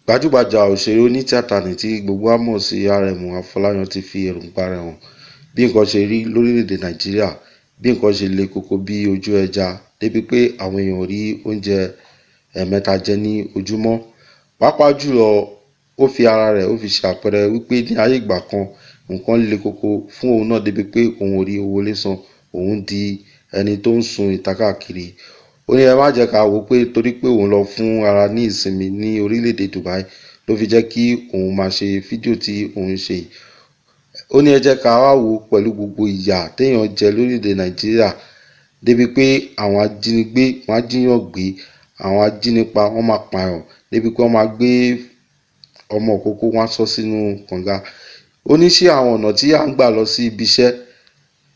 Gbajúgbajà òṣèré onítìátà ní tí gbogbo wa mọ̀ sí Arẹ̀mú Afọláyan ti fi èròǹgbà rẹ̀ hàn bí nǹkan ṣe rí lórílẹ̀‐èdè Nàìjíríà, bí nǹkan ṣe le koko bí ojú ẹja débi pé àwọn èèyàn ò rí oúnjẹ ẹ̀ẹ̀mẹta jẹ ní ojúmọ́. Pàápàá jùlọ ó fi ara rẹ̀ ó fi ṣe àpẹẹrẹ wípé ní ayé ìgbà kan nǹkan le koko fún òun náà débi pé òun ò rí owó ilé san, òun di ẹni tó ń sun ìta káàkiri. Ó ní ẹ má jẹ́ ká wò pé torí pé òun lọ fún ara ní ìsinmi ní orílẹ̀-èdè Dubai ló fi jẹ́ kí òun máa ṣe fídíò tí òun ṣe. Ó ní ẹ jẹ́ ká wá wò pẹ̀lú gbogbo ìyà téèyàn jẹ lórílẹ̀-èdè Nàìjíríà débi pé àwọn ajínigbé wọ́n á jíyàn gbé, àwọn ajínipa wọ́n máa pààyàn débi pé wọ́n máa gbé ọmọ ìkókó wọn sọ sínú kànga. Ó ní ṣé àwọn ọ̀nà tí à ń gbà lọ sí ibi iṣẹ́,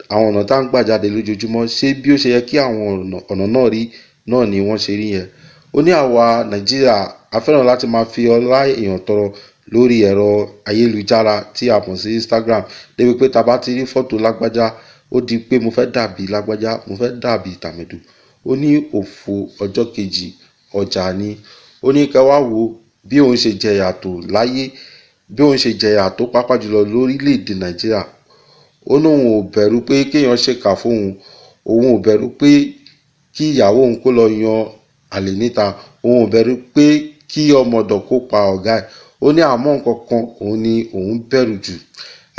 àwọn ọ̀nà tá à ń gbà jáde lójoojúmọ́, ṣé bí ó ṣe yẹ kí àwọn ọ̀nà náà rí náà ni wọ́n ṣe rí yẹn. Ó ní àwa Nàìjíríà a fẹ́ràn láti máa fi ọlá èèyàn tọrọ lórí ẹ̀rọ ayélujára tí a mọ̀ sí Instagram débi pé tá bá ti rí fọ́tò lágbájá ó di pé mo fẹ́ dàbí lágbájá, mo fẹ́ dàbí tàmẹ̀dù. Ó ní òfò ọjọ́ kejì ọjà ni. Ó ní kẹ́ wá wo bí òun ṣe jẹyà tó láyé, bí òun ṣe jẹyà tó pàápàá jùlọ lórílẹ̀‐èdè Nàìjíríà. Ó ní òun ò bẹ̀rù pé kéèyàn ṣèkà fóun, òun ò bẹ̀rù pé kí ìyàwó òun kó lọ yan àlè níta, òun ò bẹ̀rù pé kí ọmọ ọ̀dọ̀ kó pa ọ̀gá ẹ̀. Ó ní àmọ́ nǹkan kan òun ni òun bẹ̀rù jù.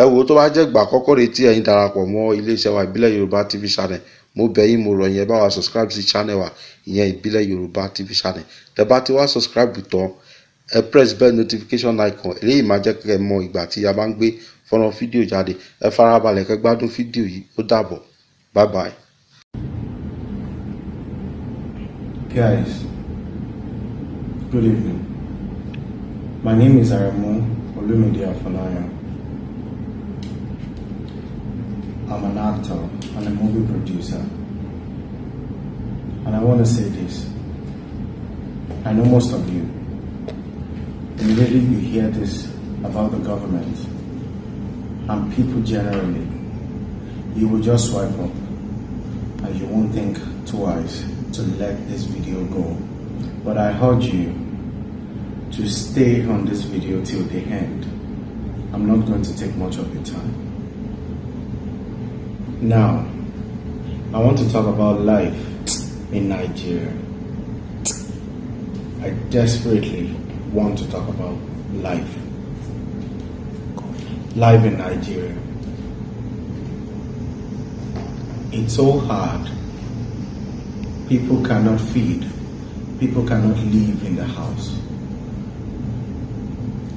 Ẹ wò ó, tó bá jẹ́ ìgbà àkọ́kọ́ rèé tí ẹ̀yin darapọ̀ mọ́ iléeṣẹ́ wa Ìbílẹ̀ Yorùbá TV channel, mo bẹ̀ yín mo rọ̀ yín ẹ bá wa subscribe sí channel wa ìyẹn Ìbílẹ̀ Yorùbá TV channel. Tẹ́ bá ti wá subscribe tán ẹ press bell notification icon, eléyìí máa jẹ́ kẹ́ ẹ mọ ìgbà tí a bá ń gbé fọ́nrán fídíò jáde. Ẹ farabalẹ̀ kẹ́ gbádùn fídíò yìí. Ó dàbọ̀. Bye bye. Guys, good evening. My name is Arẹ̀mú Olúmídé Afọláyan. I'm an actor and a movie producer. And I want to say this. I know most of you, immediately you hear this about the government and people generally, you will just swipe up and you won't think twice to let this video go. But I urge you to stay on this video till the end. I'm not going to take much of your time. Now, I want to talk about life in Nigeria. I desperately want to talk about life. Life in Nigeria. It's so hard. People cannot feed. People cannot live in the house.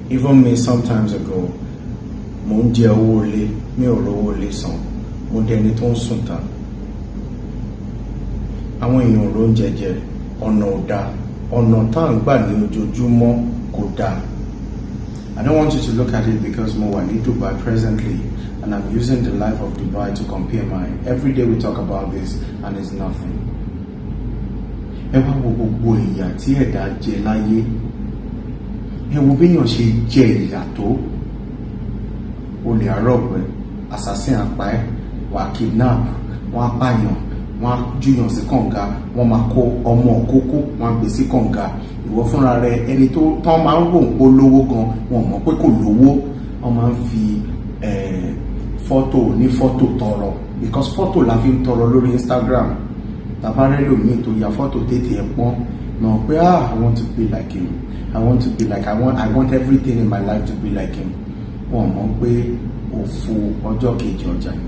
Even me sometimes ago, mo ń jẹ owó ilé, mi ò rówó ilé san, mo dẹni tó ń sùn tán. Àwọn èèyàn ló ń jẹjẹ, ọ̀nà ò dáa, ọ̀nà tá à ń gbà ní ojoojúmọ́ kò dáa. I don't want you to look at it because mo wà ní Dubai presently and I'm using the life of Dubai to compare mine. Every day we talk about this and it's nothing. Ẹ wá wo gbogbo ìyà tí ẹ̀dá jẹ láyé. Ẹ wo bí èèyàn ṣe jẹ ìyà tó. Olè àrọ̀gbẹ́, assassin apá ẹ̀, wà kidnap, wọ́n apààyàn, wọ́n júyàn sí kànga, wọ́n máa kó ọmọ òkókó, wọ́n gbé sí kànga. Ìwọ fúnra rẹ̀ ẹni tó tán máa ń rò ń pó lówó gan, wọn mọ̀ pé kò lówó. Wọ́n máa ń fi fọ́tò ní fọ́tò tọrọ because fọ́tò la fi ń tọrọ lórí Instagram. Tabarẹ́ lòmíì tó ya fọ́tò tètè ẹ̀ pọ́n náà pé I want to be like him, I want to be like, I want everything in my life to be like him. Wọ́n mọ̀ pé òfò ọjọ́ kejì ọjà ni.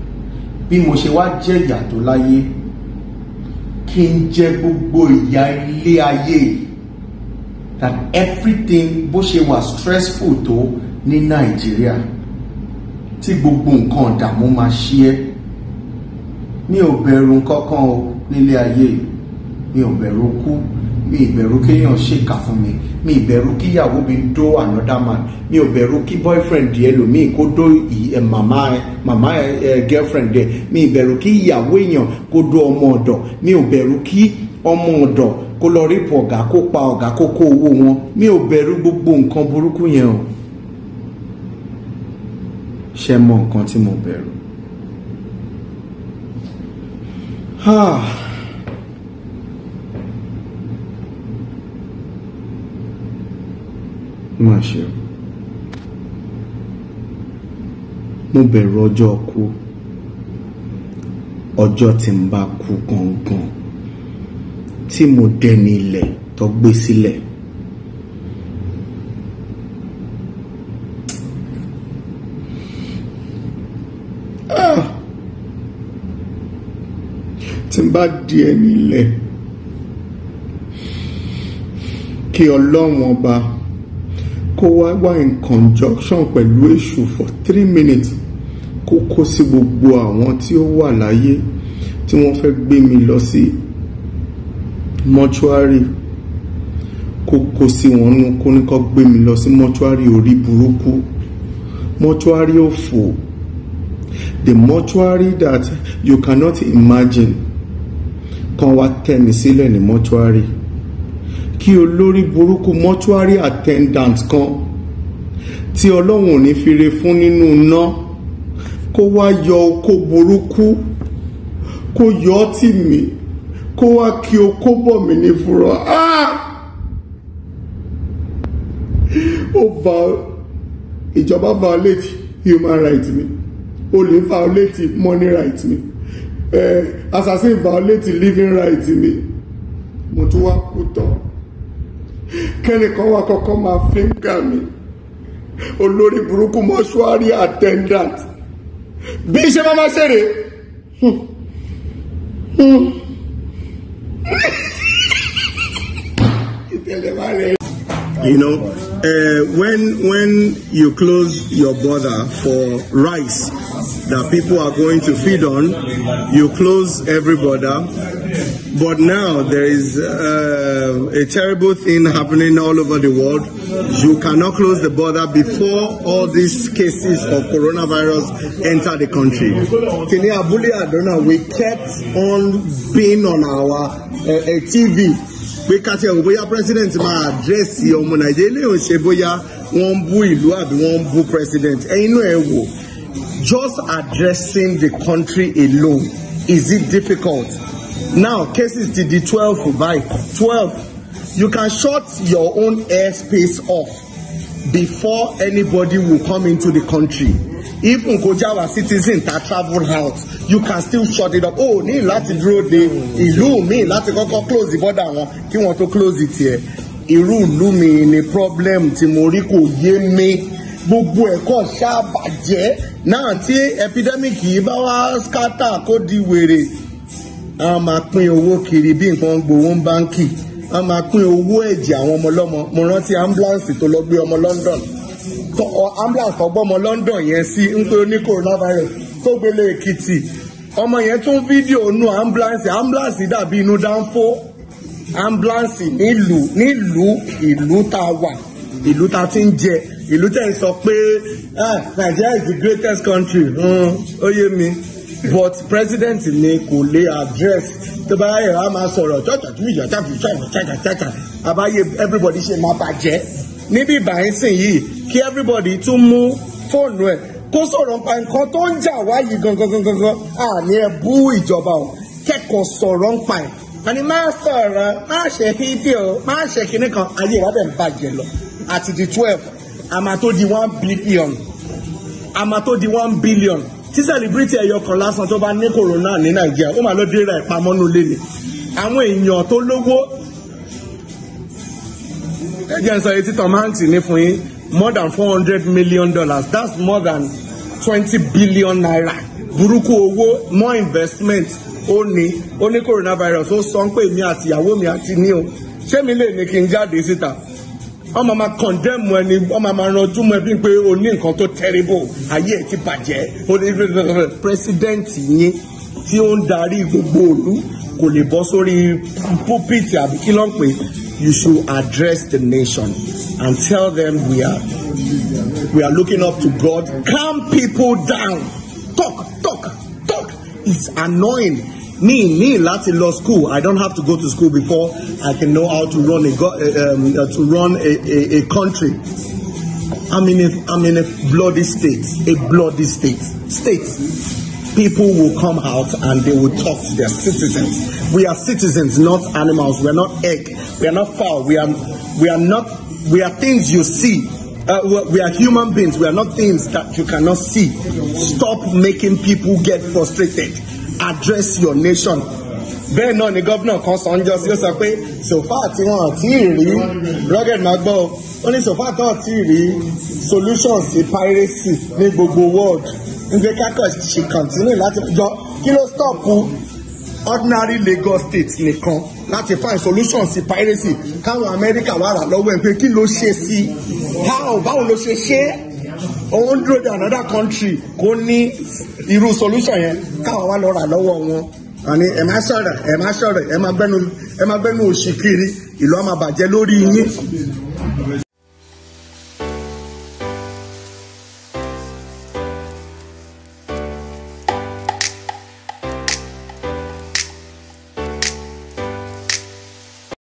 Bí mo ṣe wá jẹ́ ìyà tó láyé, kí n jẹ gbogbo ìyà ilé ayé, that everything bó ṣe wà stressful tó ní Nàìjíríà, tí gbogbo nǹkan ìdààmú máa ṣí ẹ́. Mi ò bẹ̀rù kankan o nílé ayé, mi ò bẹ̀rù kú, mi ì bẹ̀rù kéèyàn ṣèkà fún mi, mi ì bẹ̀rù kíyàwó mi dó another man, mi ò bẹ̀rù kí boyfriend ẹlòmíì kó dó màmá girlfriend ẹ, mi ì bẹ̀rù kí ìyàwó èèyàn kó dó ọmọ ọ̀dọ̀, mi ò bẹ̀rù kí ọmọ ọ̀dọ̀ kó lọ rí ọ̀gá kó pa ọ̀gá kó kó owó wọn, mi ò bẹ̀rù gbogbo nǹkan burúkú yẹn o. Ṣé mọ nǹkan tí mo bẹ̀rù? má ṣe o. Mo bẹ̀rù ọjọ́ kú, ọjọ́ tí n bá kú gangan, tí mo dẹni ilẹ̀ tó gbé sílẹ̀. Tí n bá di ẹni ilẹ̀, kí Ọlọ́run ọba kó wá in conjunction pẹ̀lú èṣù for 3 minutes kó kó sí gbogbo àwọn tí ó wà láyé tí wọ́n fẹ́ gbé mi lọ sí mọ́ṣúárì, kó kó sí wọn nú kó ní kó gbé mi lọ sí mọ́ṣúárì orí burúkú, mọ́ṣúárì òfò, the mortuary that you cannot imagine. Kan wá tẹ́ mi sílẹ̀ ní mọ́ṣúárì, kí olórí burúkú mọ́ṣúárì attendant kan tí Ọlọ́run ò ní fire fún nínú iná kó wá yọ okó burúkú, kó yọ ọ́ tì mí, kó wá kí okó bọ̀ mí ní fúnra. Ìjọba violate human rights mi, olè violate money rights mi, assassin violate living rights mi. Mo tún wá kú tán, kẹ́nìkan wá kọ́kọ́ máa fíńgà mi, olórí burúkú mọ́ṣúárì attendant. Bí iṣẹ́ máa máa ṣeré. You know, when you close your border for rice that people are going to feed on, you close every border. But now there is a terrible thing happening all over the world. You cannot close the border before all these cases of coronavirus enter the country. Kini Abule Adona, we kept on being on our TV. We can't tell bóyá president máa address ọmọ Nàìjíríà ò ṣe bóyá wọ́n bú ìlú àbí wọ́n bú president. Ẹ̀yin náà ẹ wò, just addressing the country alone, is it difficult? Now cases to the 12 by 12, you can shut your own airspace off before anybody will come into the country. If Nkojawa citizen that travel out, you can still shut it up. Oh, ní láti dúró de ìlú mi láti kọ́kọ́ close the border wọn kí wọ́n tó close it here. Irú ìlú mi ni problem tí mo rí kò yé mi. Gbogbo ẹ̀kọ́ ṣá bàjẹ́. Náà tí epidemic yìí bá wá scatter kó di wèrè. A máa pín owó kiri bí nǹkan gbowó ń báńkì. A máa pín owó ẹ̀jẹ̀ àwọn ọmọ ọlọ́mọ. Mo rántí ambulance tó lọ gbé ọmọ London. Ambulance tó gbọ́mọ London yẹn sí ń pé ó ní coronavirus tó gbélé Èkìtì. Ọmọ yẹn tún fídíò nù ambulance dàbí inú dánfó. Ambulance ìlú tá a wà, ìlú tá a ti ń jẹ, ìlú tẹ̀ ń sọ pé Nigeria is the greatest country. Ó yé mi. But president ni kò lè address tó bá yẹ wá máa sọ̀rọ̀ àbáyé everybody ṣe máa bàjẹ́ níbi ìbàyẹn sìn yìí kí everybody tún mú fóònù ẹ̀ kó sọ̀rọ̀ nípa nǹkan tó ń jà wá yìí gangan àní ẹ bú ìjọba o kẹ́kọ̀ọ́ sọ̀rọ̀ nípa ẹ̀ àní máa sọ̀rọ̀ máa ṣe fídíò máa ṣe kinní kan ayé ìwádìí ń bàjẹ́ lọ àti di 12 àmà tó di 1 billion àmà tó di 1 billion. Tí celebrity ẹyọ kan lásán tó bá ní corona ní Nàìjíríà ó máa lọ dé rẹ̀ pamọ́nú lé ní àwọn èèyàn tó lówó ẹjẹ́ ń sọ etí tọ́mántì ní fún yín more than $400 million, that's more than 20 billion naira burúkú owó more investment ó ní coronavirus ó sọ pé mi àti ìyàwó mi àti ní o ṣé mi lè ní kí n jáde síta ọmọ máa condemn ẹni ọmọ máa ranjú mọ́ ẹbí pé o ní nǹkan tó terrible ayé ẹ̀ ti bàjẹ́ president yín tí ó ń darí gbogbo ìlú kò lè bọ́ sórí pulpit àbí kí ló ń pè. You should address the nation and tell them we are looking up to God. Calm people down. Talk. It's annoying. Me, láti law school. I don't have to go to school before I can know how to run a country. I'm in a bloody state. A bloody state. People will come out and they will talk to their citizens. We are citizens, not animals. We are not egg. We are not fowl. We are things you see. We are human beings. We are not things that you cannot see. Stop making people get frustrated. Address your nation. Bẹ́ẹ̀ náà ni gómìnà kan sọ ńjọ́ sí ó sọ pé sòfà tí wọ́n ti rí rugged máa gbọ́ ó ní sòfà tó ti rí solutions sí piracy ní gbogbo world nígbà kákọ̀ ṣe continue láti jọ kí ló stop ordinary Lagos state nìkan láti find solutions sí piracy káwọn America wà rà lọ́wọ́ ẹ̀ pé kí ló ṣe sí báwo ló ṣe ṣe òun dúró de another country kó ní irú solution yẹn káwọn wà lọ rà lọ́wọ́ wọn. Àní ẹ má sọ̀rọ̀ ẹ má gbẹ́nu òṣì kiri ìlú ọmọ bàjẹ́ lórí yín.